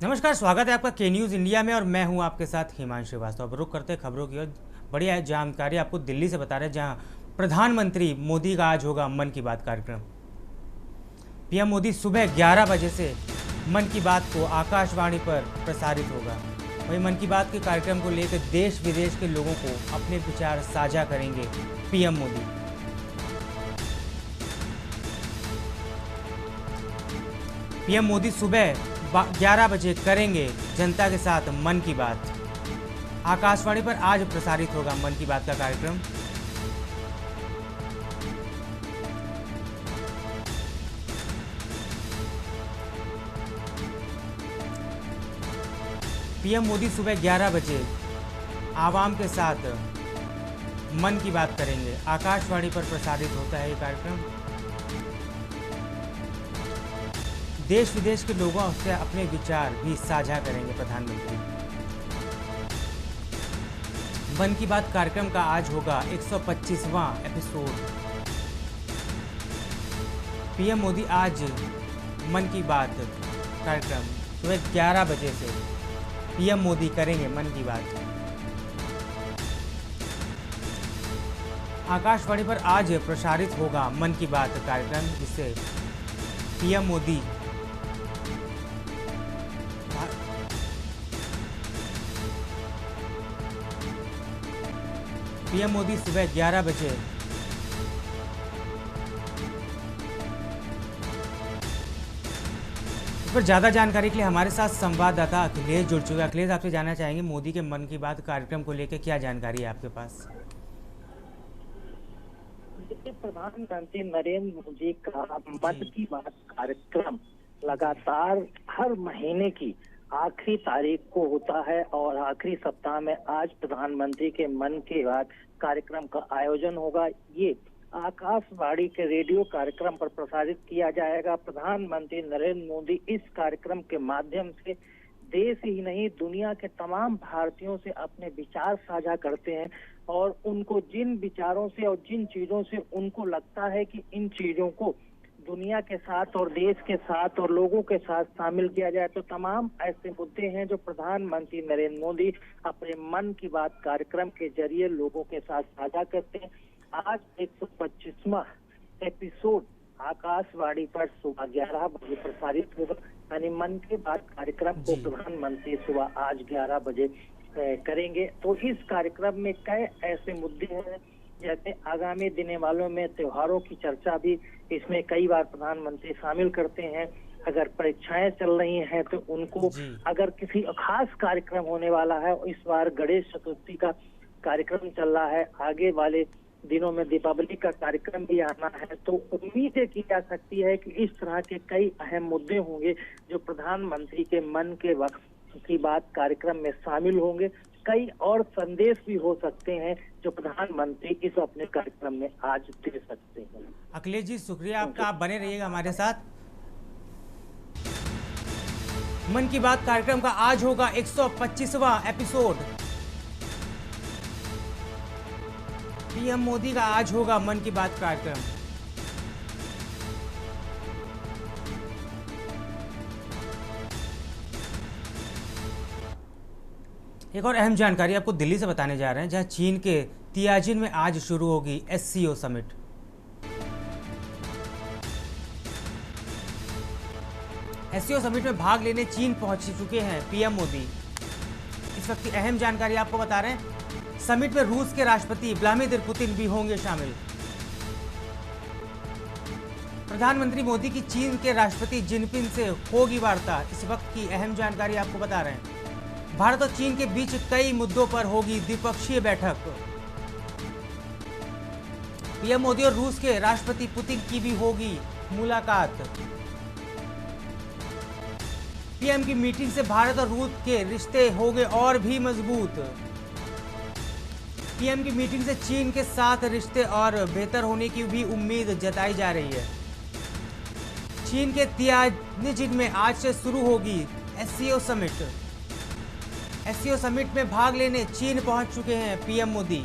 नमस्कार, स्वागत है आपका के न्यूज़ इंडिया में और मैं हूं आपके साथ हिमांशु श्रीवास्तव। अब रुक करते हैं खबरों की ओर। बढ़िया जानकारी आपको दिल्ली से बता रहे हैं, जहां प्रधानमंत्री मोदी का आज होगा मन की बात कार्यक्रम। पीएम मोदी सुबह 11 बजे से मन की बात को आकाशवाणी पर प्रसारित होगा। वहीं मन की बात के कार्यक्रम को लेकर देश विदेश के लोगों को अपने विचार साझा करेंगे पीएम मोदी। पीएम मोदी सुबह 11 बजे करेंगे जनता के साथ मन की बात। आकाशवाणी पर आज प्रसारित होगा मन की बात का कार्यक्रम। पीएम मोदी सुबह 11 बजे आवाम के साथ मन की बात करेंगे। आकाशवाणी पर प्रसारित होता है ये कार्यक्रम। देश विदेश के लोगों से अपने विचार भी साझा करेंगे प्रधानमंत्री। मन की बात कार्यक्रम का आज होगा 125वां एपिसोड। पीएम मोदी आज मन की बात कार्यक्रम सुबह 11 बजे से पीएम मोदी करेंगे मन की बात। आकाशवाणी पर आज प्रसारित होगा मन की बात कार्यक्रम, जिससे पीएम मोदी सुबह 11 बजे इस पर ज़्यादा जानकारी के लिए हमारे साथ संवाददाता अखिलेश जुड़ चुके हैं। अखिलेश, आपसे जानना चाहेंगे मोदी के मन की बात कार्यक्रम को लेकर क्या जानकारी है आपके पास? देखिए, प्रधानमंत्री नरेंद्र मोदी का मन की बात कार्यक्रम लगातार हर महीने की आखिरी तारीख को होता है और आखिरी सप्ताह में आज प्रधानमंत्री के मन की बात कार्यक्रम का आयोजन होगा। ये आकाशवाणी के रेडियो कार्यक्रम पर प्रसारित किया जाएगा। प्रधानमंत्री नरेंद्र मोदी इस कार्यक्रम के माध्यम से देश ही नहीं दुनिया के तमाम भारतीयों से अपने विचार साझा करते हैं और उनको जिन विचारों से और जिन चीजों से उनको लगता है कि इन चीजों को दुनिया के साथ और देश के साथ और लोगों के साथ शामिल किया जाए, तो तमाम ऐसे मुद्दे हैं जो प्रधानमंत्री नरेंद्र मोदी अपने मन की बात कार्यक्रम के जरिए लोगों के साथ साझा करते हैं। आज 125वां एपिसोड आकाशवाणी पर सुबह 11 बजे प्रसारित होगा। यानी मन की बात कार्यक्रम को प्रधानमंत्री सुबह आज 11 बजे करेंगे। तो इस कार्यक्रम में कई ऐसे मुद्दे हैं, जैसे आगामी दिने वालों में त्योहारों की चर्चा भी इसमें कई बार प्रधानमंत्री शामिल करते हैं। अगर परीक्षाएं चल रही हैं तो उनको, अगर किसी खास कार्यक्रम होने वाला है, इस बार गणेश चतुर्थी का कार्यक्रम चल रहा है, आगे वाले दिनों में दीपावली का कार्यक्रम भी आना है, तो उम्मीद की जा सकती है कि इस तरह के कई अहम मुद्दे होंगे जो प्रधानमंत्री के मन के वक्त की बात कार्यक्रम में शामिल होंगे। कई और संदेश भी हो सकते हैं जो प्रधानमंत्री इस अपने कार्यक्रम में आज दे सकते हैं। अखिलेश जी, शुक्रिया आपका, आप बने रहिएगा हमारे साथ। मन की बात कार्यक्रम का आज होगा 125वां एपिसोड। पीएम मोदी का आज होगा मन की बात कार्यक्रम। एक और अहम जानकारी आपको दिल्ली से बताने जा रहे हैं, जहां चीन के तियाजिन में आज शुरू होगी एससीओ समिट। एससीओ समिट में भाग लेने चीन पहुंच चुके हैं पीएम मोदी। इस वक्त की अहम जानकारी आपको बता रहे हैं, समिट में रूस के राष्ट्रपति व्लादिमीर पुतिन भी होंगे शामिल। प्रधानमंत्री मोदी की चीन के राष्ट्रपति जिनपिंग से होगी वार्ता। इस वक्त की अहम जानकारी आपको बता रहे हैं, भारत और चीन के बीच कई मुद्दों पर होगी द्विपक्षीय बैठक। पीएम मोदी और रूस के राष्ट्रपति पुतिन की भी होगी मुलाकात। पीएम की मीटिंग से भारत और रूस के रिश्ते होंगे और भी मजबूत। पीएम की मीटिंग से चीन के साथ रिश्ते और बेहतर होने की भी उम्मीद जताई जा रही है। चीन के तियाजिन में आज से शुरू होगी एससीओ समिट। एससीओ समिट में भाग लेने चीन पहुंच चुके हैं पीएम मोदी।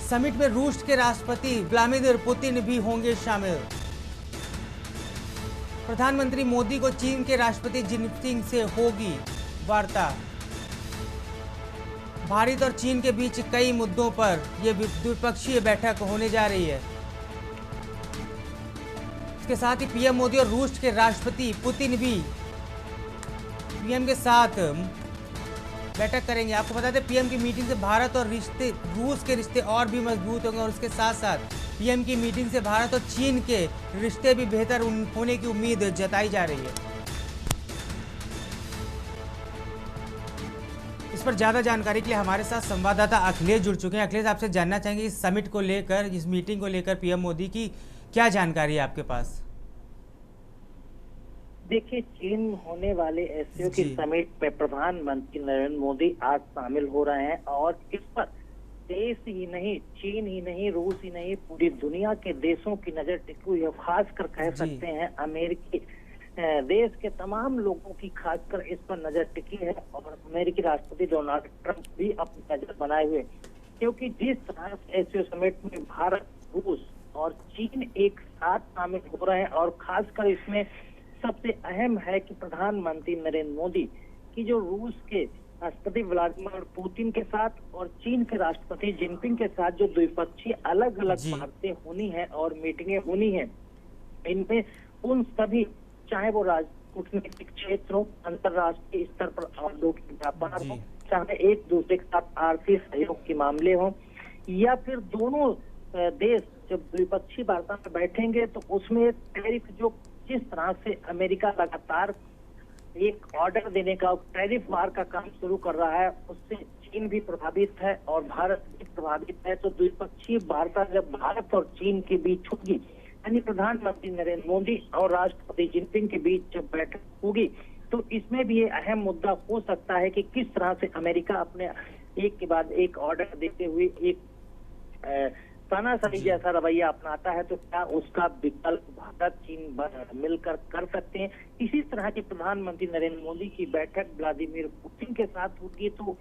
समिट में रूस के राष्ट्रपति व्लादिमीर पुतिन भी होंगे शामिल। प्रधानमंत्री मोदी को चीन के राष्ट्रपति जिनपिंग से होगी वार्ता। भारत और चीन के बीच कई मुद्दों पर यह द्विपक्षीय बैठक होने जा रही है। इसके साथ ही पीएम मोदी और रूस के राष्ट्रपति पुतिन भी पीएम के साथ बैठक करेंगे। आपको बता दें, पीएम की मीटिंग से भारत और रूस के रिश्ते और भी मजबूत होंगे और इसके साथ साथ पीएम की मीटिंग से भारत और चीन के रिश्ते भी बेहतर होने की उम्मीद जताई जा रही है। इस पर ज्यादा जानकारी के लिए हमारे साथ संवाददाता अखिलेश जुड़ चुके हैं। अखिलेश, आपसे जानना चाहेंगे इस समिट को लेकर, इस मीटिंग को लेकर पीएम मोदी की क्या जानकारी है आपके पास? देखिए, चीन होने वाले एससीओ की समिट में प्रधानमंत्री नरेंद्र मोदी आज शामिल हो रहे हैं और इस पर देश ही नहीं, चीन ही नहीं, रूस ही नहीं, पूरी दुनिया के देशों की नजर टिकी हुई है। खासकर कह सकते हैं अमेरिकी देश के तमाम लोगों की खासकर इस पर नजर टिकी है और अमेरिकी राष्ट्रपति डोनाल्ड ट्रंप भी अपनी नजर बनाए हुए, क्योंकि जिस तरह एससीओ समिट में भारत, रूस और चीन एक साथ शामिल हो रहे हैं और खासकर इसमें सबसे अहम है कि प्रधानमंत्री नरेंद्र मोदी की जो रूस के राष्ट्रपति व्लादिमीर पुतिन के साथ और चीन के राष्ट्रपति जिनपिंग के साथ जो द्विपक्षीय अलग अलग बातें होनी है और मीटिंगें होनी है, इनमें उन सभी, चाहे वो कूटनीतिक क्षेत्र हो, अंतर्राष्ट्रीय स्तर पर औद्योगिक व्यापार हो, चाहे एक दूसरे के साथ आर्थिक सहयोग के मामले हो, या फिर दोनों देश जब द्विपक्षीय वार्ता में बैठेंगे तो उसमें टैरिफ, जो जिस तरह से अमेरिका लगातार एक ऑर्डर देने का, टैरिफ वार का काम शुरू कर रहा है, उससे चीन भी प्रभावित है और भारत भी प्रभावित है। तो द्विपक्षीय वार्ता जब भारत और चीन के बीच होगी, यानी प्रधानमंत्री नरेंद्र मोदी और राष्ट्रपति जिनपिंग के बीच जब बैठक होगी, तो इसमें भी ये अहम मुद्दा हो सकता है कि किस तरह से अमेरिका अपने एक के बाद एक ऑर्डर देते हुए एक तानाशाही जैसा रवैया अपनाता है, तो क्या उसका विकल्प भारत चीन मिलकर कर सकते हैं। इसी तरह की प्रधानमंत्री नरेंद्र मोदी की बैठक व्लादिमीर पुतिन के साथ होगी, तो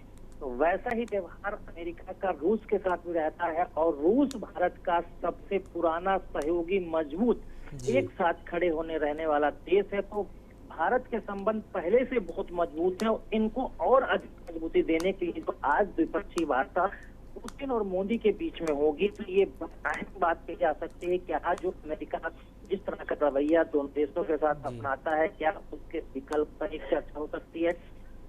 वैसा ही व्यवहार अमेरिका का रूस के साथ भी रहता है और रूस भारत का सबसे पुराना सहयोगी, मजबूत, एक साथ खड़े होने रहने वाला देश है। तो भारत के संबंध पहले से बहुत मजबूत है और इनको और अधिक मजबूती देने के लिए तो आज द्विपक्षीय वार्ता पुतिन और मोदी के बीच में होगी। तो ये अहम बात कही जा सकती है कि आज जो अमेरिका जिस तरह का रवैया दोनों देशों के साथ अपनाता है, क्या उसके विकल्प पर एक चर्चा हो सकती है।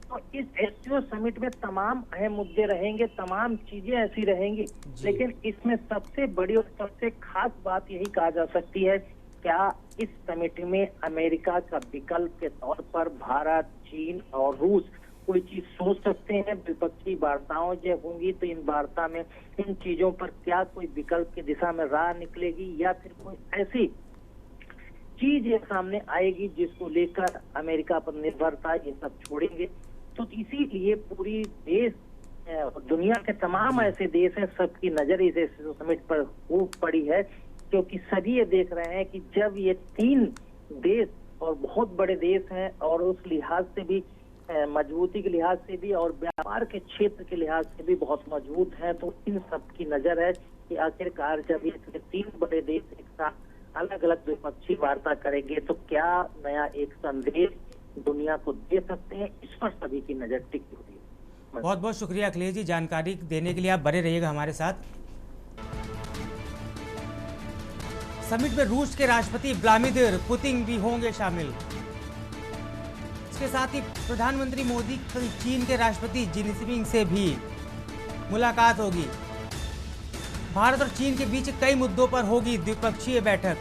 तो इस एससीओ समिट में तमाम अहम मुद्दे रहेंगे, तमाम चीजें ऐसी रहेंगी, लेकिन इसमें सबसे बड़ी और सबसे खास बात यही कहा जा सकती है, क्या इस समिट में अमेरिका का विकल्प के तौर पर भारत, चीन और रूस कोई चीज सोच सकते हैं। द्विपक्षीय वार्ताओं जब होंगी तो इन वार्ता में इन चीजों पर क्या कोई विकल्प की दिशा में राह निकलेगी या फिर कोई ऐसी चीज सामने आएगी जिसको लेकर अमेरिका पर निर्भरता ये सब छोड़ेंगे। तो इसीलिए पूरी देश, दुनिया के तमाम ऐसे देश हैं, सबकी नजर इस समिट पर खूब पड़ी है, क्योंकि सभी ये देख रहे हैं कि जब ये तीन देश और बहुत बड़े देश हैं और उस लिहाज से भी, मजबूती के लिहाज से भी और व्यापार के क्षेत्र के लिहाज से भी बहुत मजबूत हैं, तो इन सब की नजर है कि आखिरकार जब ये तीन बड़े देश एक साथ अलग अलग द्विपक्षीय वार्ता करेंगे तो क्या नया एक संदेश दुनिया को दे सकते हैं, इस पर सभी की नजर टिकी हुई है। बहुत बहुत शुक्रिया अखिलेश जी, जानकारी देने के लिए। आप बने रहिएगा हमारे साथ। समिट में रूस के राष्ट्रपति व्लादिमीर पुतिन भी होंगे शामिल। इसके साथ ही प्रधानमंत्री मोदी की चीन के राष्ट्रपति जिनपिंग से भी मुलाकात होगी। भारत और चीन के बीच कई मुद्दों पर होगी द्विपक्षीय बैठक।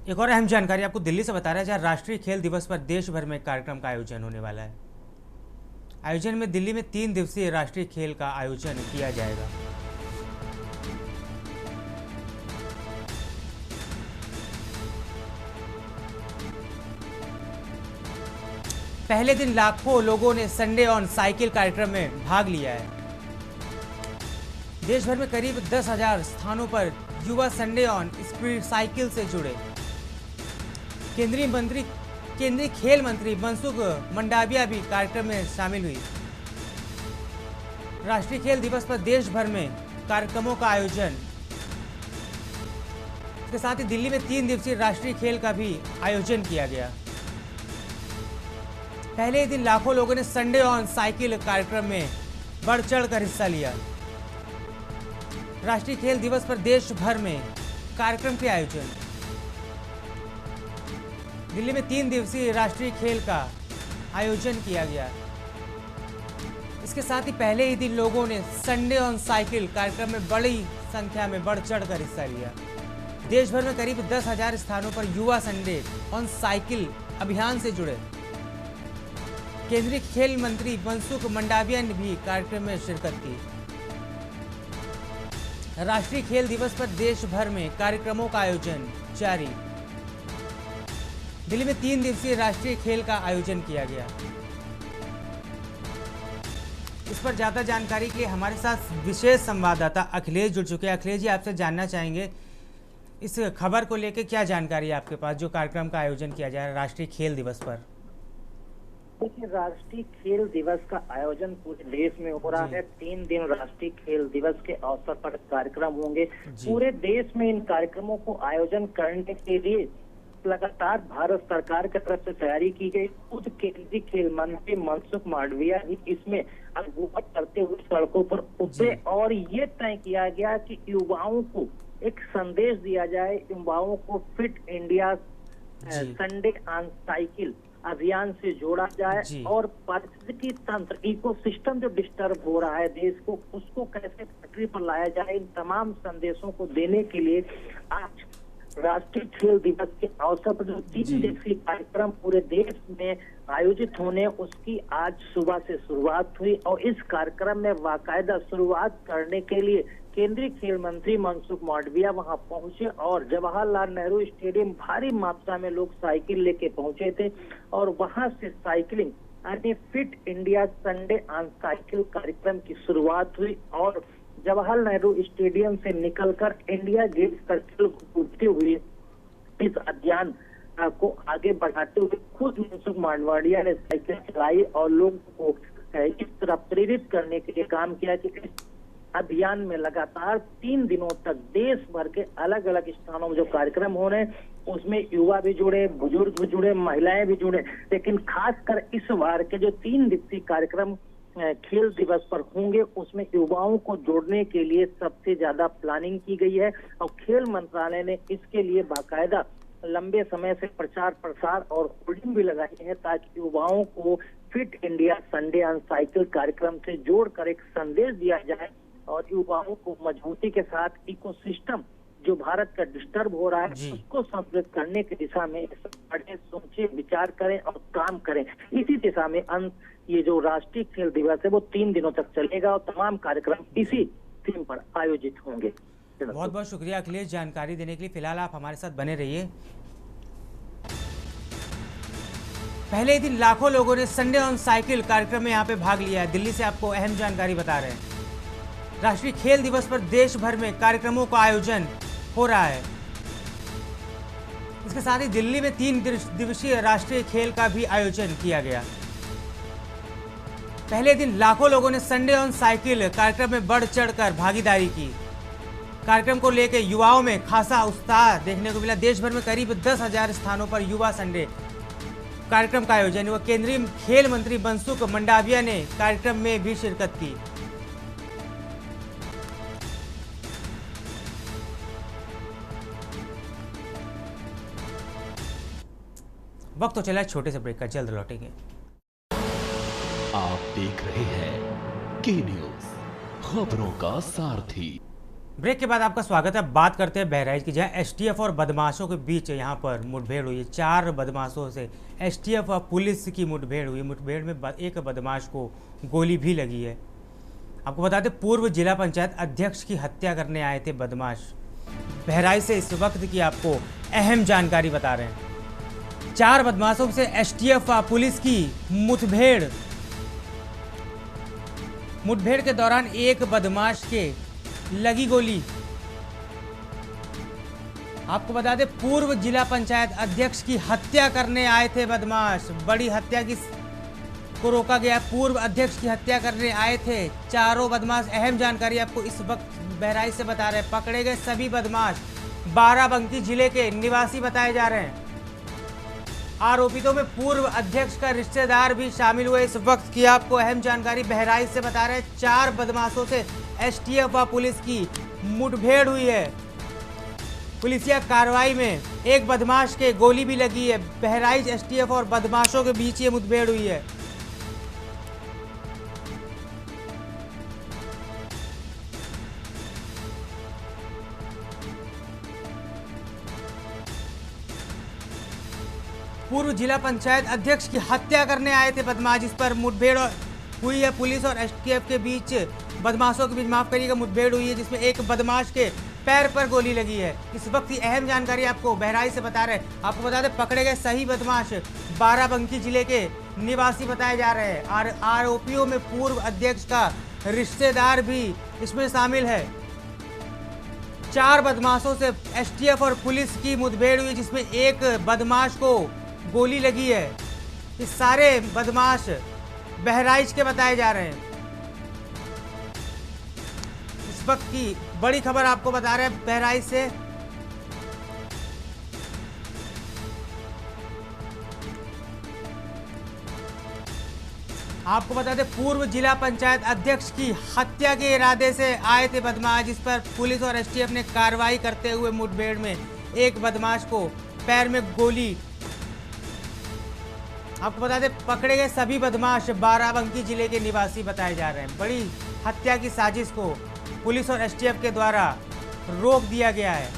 एक और अहम जानकारी आपको दिल्ली से बता रहा है, जहां राष्ट्रीय खेल दिवस पर देश भर में कार्यक्रम का आयोजन होने वाला है। आयोजन में दिल्ली में 3 दिवसीय राष्ट्रीय खेल का आयोजन किया जाएगा। पहले दिन लाखों लोगों ने संडे ऑन साइकिल कार्यक्रम में भाग लिया है। देश भर में करीब 10,000 स्थानों पर युवा संडे ऑन स्पीड साइकिल से जुड़े। केंद्रीय खेल मंत्री मनसुख मंडाविया भी कार्यक्रम में शामिल हुई। राष्ट्रीय खेल दिवस पर देश भर में कार्यक्रमों का आयोजन इसके साथ ही दिल्ली में 3 दिवसीय राष्ट्रीय खेल का भी आयोजन किया गया। पहले ही दिन लाखों लोगों ने संडे ऑन साइकिल कार्यक्रम में बढ़ चढ़ कर हिस्सा लिया। राष्ट्रीय खेल दिवस पर देश भर में कार्यक्रम के आयोजन। दिल्ली में 3 दिवसीय राष्ट्रीय खेल का आयोजन किया गया। इसके साथ ही पहले ही दिन लोगों ने संडे ऑन साइकिल कार्यक्रम में बड़ी संख्या में बढ़ चढ़ कर हिस्सा लिया। देश भर में करीब 10,000 स्थानों पर युवा संडे ऑन साइकिल अभियान से जुड़े। केंद्रीय खेल मंत्री मनसुख मंडाविया ने भी कार्यक्रम में शिरकत की। राष्ट्रीय खेल दिवस पर देश भर में कार्यक्रमों का आयोजन जारी। दिल्ली में 3 दिवसीय राष्ट्रीय खेल का आयोजन किया गया। इस पर ज्यादा जानकारी के लिए हमारे साथ विशेष संवाददाता अखिलेश जुड़ चुके हैं। अखिलेश जी, आपसे जानना चाहेंगे इस खबर को लेकर क्या जानकारी है आपके पास, जो कार्यक्रम का आयोजन किया जा रहा है राष्ट्रीय खेल दिवस पर? देखिए, राष्ट्रीय खेल दिवस का आयोजन पूरे देश में हो रहा है। 3 दिन राष्ट्रीय खेल दिवस के अवसर पर कार्यक्रम होंगे। पूरे देश में इन कार्यक्रमों को आयोजन करने के लिए लगातार भारत सरकार की तरफ से तैयारी की गई। खुद केंद्रीय खेल मंत्री मनसुख मांडविया ही इसमें अगुवाई करते हुए सड़कों पर उतरे और ये तय किया गया कि युवाओं को एक संदेश दिया जाए, युवाओं को fit India Sunday on cycle अभियान से जोड़ा जाए और पारिस्थितिकी तंत्र इकोसिस्टम जो डिस्टर्ब हो रहा है देश को, उसको कैसे पटरी पर लाया जाए। इन तमाम संदेशों को देने के लिए आज राष्ट्रीय खेल दिवस के अवसर पर जो 3 दिवसीय कार्यक्रम पूरे देश में आयोजित होने, उसकी आज सुबह से शुरुआत हुई और इस कार्यक्रम में बाकायदा शुरुआत करने के लिए केंद्रीय खेल मंत्री मनसुख मांडविया वहां पहुंचे और जवाहरलाल नेहरू स्टेडियम भारी मात्रा में लोग साइकिल लेके पहुंचे थे और वहां से साइकिलिंग यानी fit India Sunday on cycle कार्यक्रम की शुरुआत हुई और जवाहरलाल नेहरू स्टेडियम से निकलकर इंडिया गेट सर्किल कूदते हुए इस अभियान को आगे बढ़ाते हुए खुद मनसुख मांडविया ने साइकिल चलाई और लोगों को इस तरह प्रेरित करने के लिए काम किया कि इस अभियान में लगातार 3 दिनों तक देश भर के अलग अलग स्थानों में जो कार्यक्रम हो रहे हैं उसमें युवा भी जुड़े, बुजुर्ग भी जुड़े, महिलाएं भी जुड़े। लेकिन खासकर इस बार के जो 3 दिवसीय कार्यक्रम खेल दिवस पर होंगे उसमें युवाओं को जोड़ने के लिए सबसे ज्यादा प्लानिंग की गई है और खेल मंत्रालय ने इसके लिए बाकायदा लंबे समय से प्रचार प्रसार और होर्डिंग भी लगाई है ताकि युवाओं को fit India Sunday on cycle कार्यक्रम से जोड़कर एक संदेश दिया जाए और युवाओं को मजबूती के साथ इकोसिस्टम जो भारत का डिस्टर्ब हो रहा है उसको संतुलित करने की दिशा में बड़े सोचे, विचार करें और काम करें। इसी दिशा में ये जो राष्ट्रीय खेल दिवस है वो 3 दिनों तक चलेगा और तमाम कार्यक्रम इसी थीम पर आयोजित होंगे। बहुत बहुत शुक्रिया अखिलेश जानकारी देने के लिए। फिलहाल आप हमारे साथ बने रहिए। पहले ही दिन लाखों लोगों ने संडे ऑन साइकिल कार्यक्रम में यहाँ पे भाग लिया है। दिल्ली से आपको अहम जानकारी बता रहे हैं। राष्ट्रीय खेल दिवस पर देश भर में कार्यक्रमों का आयोजन हो रहा है। इसके साथ ही दिल्ली में 3 दिवसीय राष्ट्रीय खेल का भी आयोजन किया गया। पहले दिन लाखों लोगों ने संडे ऑन साइकिल कार्यक्रम में बढ़ चढ़कर भागीदारी की। कार्यक्रम को लेकर युवाओं में खासा उत्साह देखने को मिला। देश भर में करीब 10,000 स्थानों पर युवा संडे कार्यक्रम का आयोजन हुआ। केंद्रीय खेल मंत्री मनसुख मंडाविया ने कार्यक्रम में भी शिरकत की। वक्त तो चला छोटे से ब्रेक का, जल्द लौटेंगे। आप देख रहे हैं के न्यूज, खबरों का सारथी। ब्रेक के बाद आपका स्वागत है। बात करते हैं बहराइच की, जहां एसटीएफ और बदमाशों के बीच यहां पर मुठभेड़ हुई है। 4 बदमाशों से एसटीएफ और पुलिस की मुठभेड़ हुई। मुठभेड़ में एक बदमाश को गोली भी लगी है। आपको बता दें, पूर्व जिला पंचायत अध्यक्ष की हत्या करने आए थे बदमाश। बहराइच से इस वक्त की आपको अहम जानकारी बता रहे हैं। 4 बदमाशों से एसटीएफ और पुलिस की मुठभेड़ के दौरान एक बदमाश के लगी गोली। आपको बता दें, पूर्व जिला पंचायत अध्यक्ष की हत्या करने आए थे बदमाश। बड़ी हत्या को रोका गया। पूर्व अध्यक्ष की हत्या करने आए थे 4 बदमाश। अहम जानकारी आपको इस वक्त बहराइच से बता रहे हैं। पकड़े गए सभी बदमाश बाराबंकी जिले के निवासी बताए जा रहे हैं। आरोपितों में पूर्व अध्यक्ष का रिश्तेदार भी शामिल हुए। इस वक्त की आपको अहम जानकारी बहराइच से बता रहे हैं। 4 बदमाशों से एसटीएफ व पुलिस की मुठभेड़ हुई है। पुलिसिया कार्रवाई में एक बदमाश के गोली भी लगी है। बहराइच एसटीएफ और बदमाशों के बीच ये मुठभेड़ हुई है। पूर्व जिला पंचायत अध्यक्ष की हत्या करने आए थे बदमाश, जिस पर मुठभेड़ हुई है। पुलिस और एसटीएफ के बीच बदमाशों के बीच माफ करिएगा मुठभेड़ हुई है, जिसमें एक बदमाश के पैर पर गोली लगी है। इस वक्त की अहम जानकारी आपको बहराइच से बता रहे हैं। आपको बता दें पकड़े गए सही बदमाश बाराबंकी जिले के निवासी बताए जा रहे हैं। आरोपियों में पूर्व अध्यक्ष का रिश्तेदार भी इसमें शामिल है। 4 बदमाशों से एसटीएफ और पुलिस की मुठभेड़ हुई, जिसमें एक बदमाश को गोली लगी है। ये सारे बदमाश बहराइच के बताए जा रहे हैं। इस वक्त की बड़ी खबर आपको बता रहे हैं बहराइच से। आपको बता दें पूर्व जिला पंचायत अध्यक्ष की हत्या के इरादे से आए थे बदमाश, जिस पर पुलिस और एसटीएफ ने कार्रवाई करते हुए मुठभेड़ में एक बदमाश को पैर में गोली। आपको बता दें पकड़े गए सभी बदमाश बाराबंकी जिले के निवासी बताए जा रहे हैं। बड़ी हत्या की साजिश को पुलिस और एसटीएफ के द्वारा रोक दिया गया है।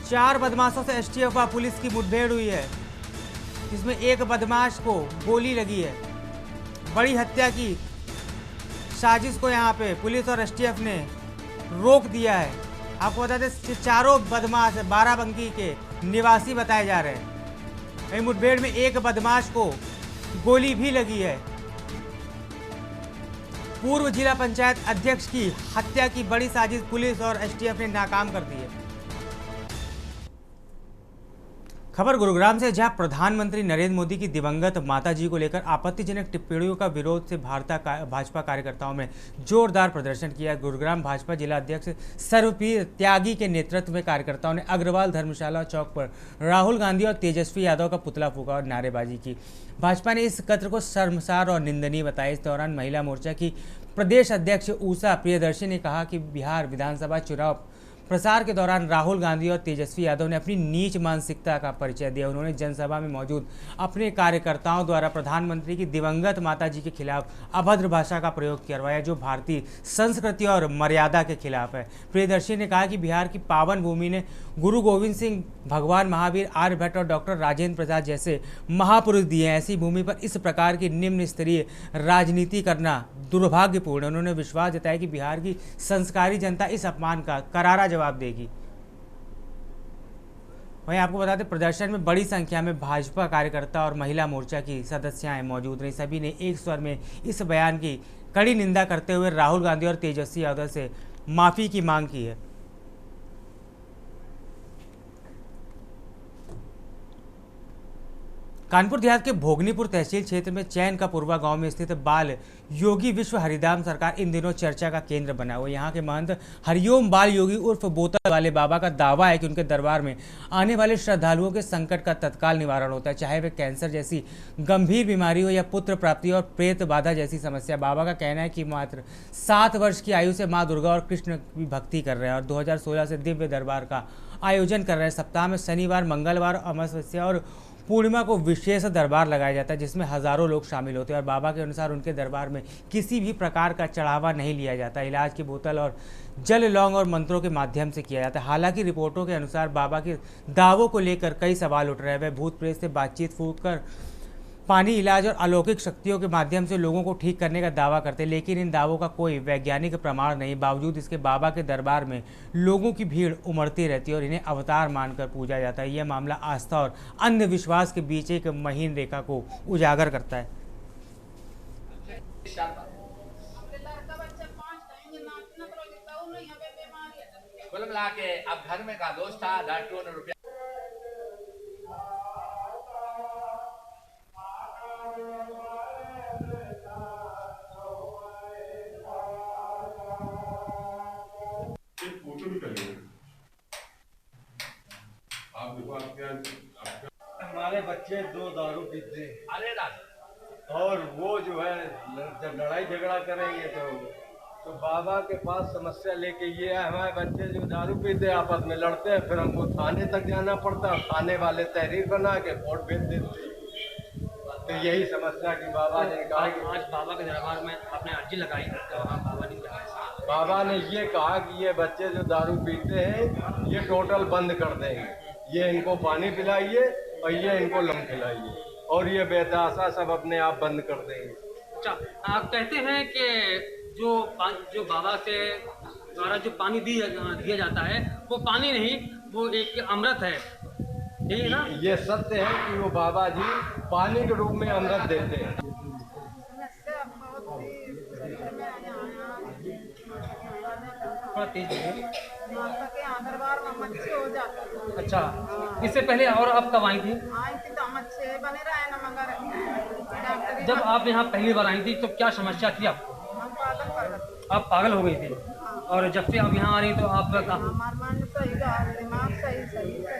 4 बदमाशों से एसटीएफ व पुलिस की मुठभेड़ हुई है, जिसमें एक बदमाश को गोली लगी है। बड़ी हत्या की साजिश को यहां पे पुलिस और एसटीएफ ने रोक दिया है। आपको बता दें चारों बदमाश बाराबंकी के निवासी बताए जा रहे हैं। मुठभेड़ में एक बदमाश को गोली भी लगी है। पूर्व जिला पंचायत अध्यक्ष की हत्या की बड़ी साजिश पुलिस और एसटीएफ ने नाकाम कर दी है। खबर गुरुग्राम से, जहां प्रधानमंत्री नरेंद्र मोदी की दिवंगत माताजी को लेकर आपत्तिजनक टिप्पणियों का विरोध से भाजपा कार्यकर्ताओं में जोरदार प्रदर्शन किया। गुरुग्राम भाजपा जिला अध्यक्ष सर्वप्रिय त्यागी के नेतृत्व में कार्यकर्ताओं ने अग्रवाल धर्मशाला चौक पर राहुल गांधी और तेजस्वी यादव का पुतला फूंका और नारेबाजी की। भाजपा ने इस कत्र को शर्मसार और निंदनीय बताया। इस दौरान महिला मोर्चा की प्रदेश अध्यक्ष उषा प्रियदर्शी ने कहा कि बिहार विधानसभा चुनाव प्रसार के दौरान राहुल गांधी और तेजस्वी यादव ने अपनी नीच मानसिकता का परिचय दिया। उन्होंने जनसभा में मौजूद अपने कार्यकर्ताओं द्वारा प्रधानमंत्री की दिवंगत माताजी के खिलाफ अभद्र भाषा का प्रयोग करवाया, जो भारतीय संस्कृति और मर्यादा के खिलाफ है। प्रियदर्शी ने कहा कि बिहार की पावन भूमि ने गुरु गोविंद सिंह, भगवान महावीर, आर्यभट्ट और डॉक्टर राजेंद्र प्रसाद जैसे महापुरुष दिए हैं। ऐसी भूमि पर इस प्रकार की निम्न स्तरीय राजनीति करना दुर्भाग्यपूर्ण है। उन्होंने विश्वास जताया कि बिहार की संस्कारी जनता इस अपमान का करारा जवाब देगी। वहीं आपको बता दें प्रदर्शन में बड़ी संख्या में भाजपा कार्यकर्ता और महिला मोर्चा की सदस्याएं मौजूद रही। सभी ने एक स्वर में इस बयान की कड़ी निंदा करते हुए राहुल गांधी और तेजस्वी यादव से माफी की मांग की है। कानपुर देहात के भोगनीपुर तहसील क्षेत्र में चैन का पूर्वा गांव में स्थित बाल योगी विश्व हरिधाम सरकार इन दिनों चर्चा का केंद्र बना हुआ है। यहाँ के महंत हरिओम बाल योगी उर्फ बोतल वाले बाबा का दावा है कि उनके दरबार में आने वाले श्रद्धालुओं के संकट का तत्काल निवारण होता है, चाहे वे कैंसर जैसी गंभीर बीमारी हो या पुत्र प्राप्ति और प्रेत बाधा जैसी समस्या। बाबा का कहना है कि मात्र 7 वर्ष की आयु से माँ दुर्गा और कृष्ण की भक्ति कर रहे हैं और 2016 से दिव्य दरबार का आयोजन कर रहे हैं। सप्ताह में शनिवार, मंगलवार, अमावस्या और पूर्णिमा को विशेष दरबार लगाया जाता है, जिसमें हजारों लोग शामिल होते हैं और बाबा के अनुसार उनके दरबार में किसी भी प्रकार का चढ़ावा नहीं लिया जाता। इलाज की बोतल और जल, लौंग और मंत्रों के माध्यम से किया जाता है। हालांकि रिपोर्टों के अनुसार बाबा के दावों को लेकर कई सवाल उठ रहे हैं। वे भूत प्रेत से बातचीत, फूंक कर पानी, इलाज और अलौकिक शक्तियों के माध्यम से लोगों को ठीक करने का दावा करते हैं, लेकिन इन दावों का कोई वैज्ञानिक प्रमाण नहीं। बावजूद इसके बाबा के दरबार में लोगों की भीड़ उमड़ती रहती है और इन्हें अवतार मानकर पूजा जाता है। यह मामला आस्था और अंधविश्वास के बीच एक महीन रेखा को उजागर करता है। कुल मिला के अब घर में का दोस्त था, डॉक्टरों ने रुपया फोटो हमारे बच्चे 2 दारू पीते हैं अरे राम, और वो जो है जब लड़ाई झगड़ा करेंगे तो बाबा के पास समस्या लेके ये है, हमारे बच्चे जो दारू पीते हैं आपस में लड़ते हैं, फिर हमको थाने तक जाना पड़ता है, थाने वाले तहरीर बना के कोर्ट भेज देते हैं। तो यही समस्या की बाबा ने कहा कि आज बाबा के दरबार में आपने अर्जी लगाई तो वहाँ बाबा ने क्या कहा? बाबा ने ये कहा कि ये बच्चे जो दारू पीते हैं ये टोटल बंद कर देंगे, ये इनको पानी पिलाइए और ये इनको लम खिलाइए और ये बेतहाशा सब अपने आप बंद कर देंगे। अच्छा, आप कहते हैं कि जो बाबा से द्वारा जो पानी दिया जाता है वो पानी नहीं, वो एक अमृत है, यही है ना? ये सत्य है कि वो बाबा जी पानी के रूप में अमृत देते हैं। थोड़ा तेज बोलिए। दरबार में मच्छी हो जाता। अच्छा, इससे पहले और आप कब आई थी? आई थी तो मच्छी बने रहे न, मगर जब आप यहाँ पहली बार आई थी तो क्या समस्या थी आपको? हम पागल कर गए। आप पागल हो गई थी और जब से आप यहाँ आ रही तो आप हमारा मन सही रहा, दिमाग सही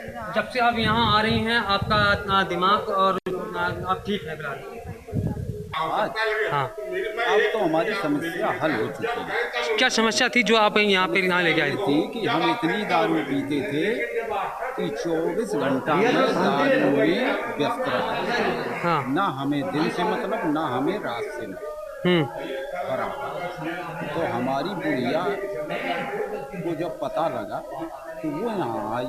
रहा। जब से आप यहाँ आ रही हैं आपका दिमाग और आप ठीक है फिलहाल? आज हाँ, अब तो हमारी समस्या हल हो चुकी है। क्या समस्या थी जो आप यहाँ लेके आए थे? थी कि हम इतनी दारू पीते थे कि 24 घंटा में दारू में व्यस्त रहते। हाँ। ना हमें दिन से मतलब ना हमें रात से मतलब बराबर। तो हमारी बुढ़िया को जब पता लगा तो वो यहाँ आई,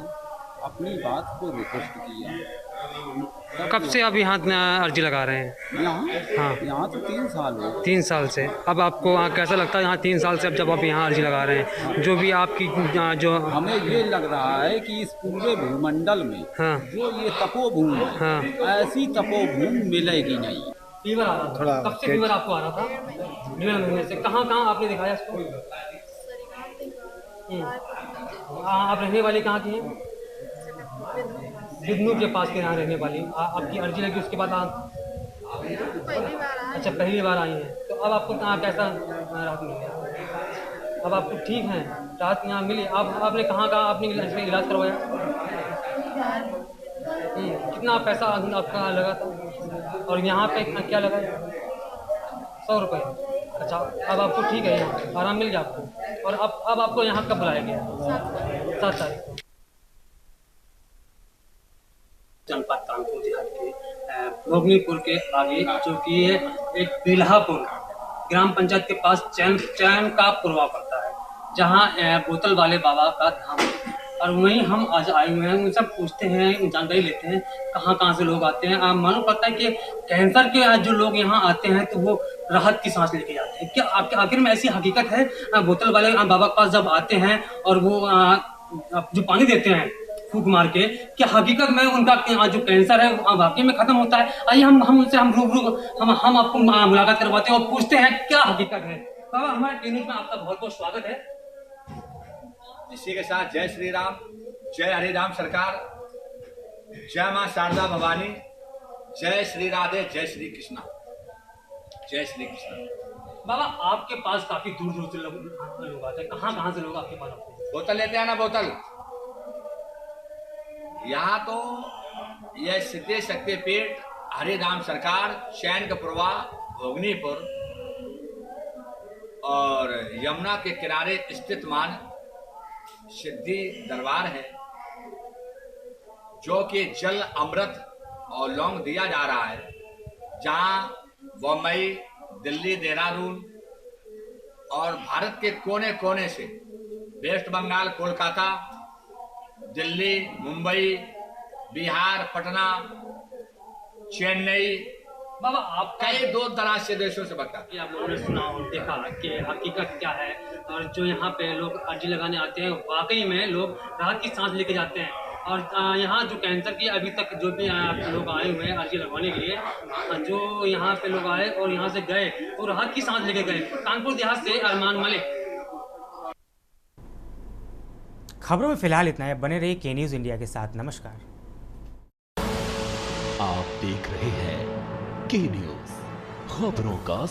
अपनी बात को रिक्वेस्ट किया। कब से आप यहाँ अर्जी लगा रहे हैं? हाँ। यहाँ तो 3 साल हो गए। 3 साल से। अब आपको कैसा लगता है यहाँ 3 साल से, अब जब आप यहाँ अर्जी लगा रहे हैं, जो भी आपकी जो हमें ये लग रहा है कि इस पूरे भूमंडल में हाँ। जो ये तपोभूमि है, हाँ। ऐसी तपोभूमि मिलेगी नहीं। फीवर आ रहा था? कब से फीवर आपको आ रहा था? 1.5 महीने से। कहाँ आपने दिखाया इसको? आप रहने वाली कहाँ की हैं? बिदनू के पास के यहाँ रहने वाली। आपकी अर्जी लगी उसके बाद आप पहली बार आई। अच्छा, पहली बार आई हैं। तो अब आपको कहाँ कैसा राहत मिली? अब आपको ठीक है, राहत यहाँ मिली? आपने कहाँ आपने इसमें इलाज करवाया? कितना पैसा आपका लगा था और यहाँ पे क्या लगा? 100 रुपये। अच्छा, अब आपको ठीक है, यहाँ आराम मिल गया आपको? और अब आपको यहाँ कब बुलाया गया? 7 तारीख को। जनपद कानपुर देहात के भोगनीपुर के आगे जो कि एक बिल्हापुर ग्राम पंचायत के पास चैन का पुरवा पड़ता है, जहाँ बोतल वाले बाबा का धाम है। और वहीं हम आज आए हुए हैं, उनसे पूछते हैं, जानकारी लेते हैं कहाँ से लोग आते हैं। मालूम पड़ता है कि कैंसर के जो लोग यहाँ आते हैं तो वो राहत की सांस लेके जाते हैं। क्या आखिर में ऐसी हकीकत है? बोतल वाले बाबा के पास जब आते हैं और वो जो पानी देते हैं फूंक मार के, क्या हकीकत में उनका जो कैंसर है वाकई में खत्म होता है? आइए हम उनसे रूबरू हम आपको मुलाकात करवाते हैं और पूछते हैं क्या हकीकत है। बाबा, हमारे टीवी में आपका बहुत बहुत स्वागत है। इसी के साथ जय श्री राम, जय हरिराम सरकार, जय मां शारदा भवानी, जय श्री राधे, जय श्री कृष्णा, जय श्री कृष्णा। बाबा, आपके पास काफी दूर दूर से लोग आते हैं। कहाँ से लोग आपके पास आते हैं? बोतल लेते हैं ना, बोतल। यहाँ तो यह सिद्धि शक्तिपीठ हरिराम सरकार चैन का पुरवा भोगनीपुर और यमुना के किनारे स्थित मान सिद्धि दरबार है, जो कि जल अमृत और लौंग दिया जा रहा है। जहाँ बम्बई, दिल्ली, देहरादून और भारत के कोने कोने से, वेस्ट बंगाल, कोलकाता, दिल्ली, मुंबई, बिहार, पटना, चेन्नई, बाबा आप कई दूर दराज से देशों से बता कि आप लोगों ने सुना और देखा कि हकीकत क्या है, और जो यहाँ पे लोग अर्जी लगाने आते हैं वाकई में लोग राहत की सांस लेके जाते हैं। और यहाँ जो कैंसर की अभी तक जो भी लोग आए हुए हैं अर्जी लगवाने के लिए, जो यहाँ पे लोग आए और यहाँ से गए वो राहत की सांस लेके गए। कानपुर देहात से अरमान मलिक। खबरों में फिलहाल इतना है। बने रहिए के न्यूज़ इंडिया के साथ। नमस्कार। आप देख रहे हैं के न्यूज़, खबरों का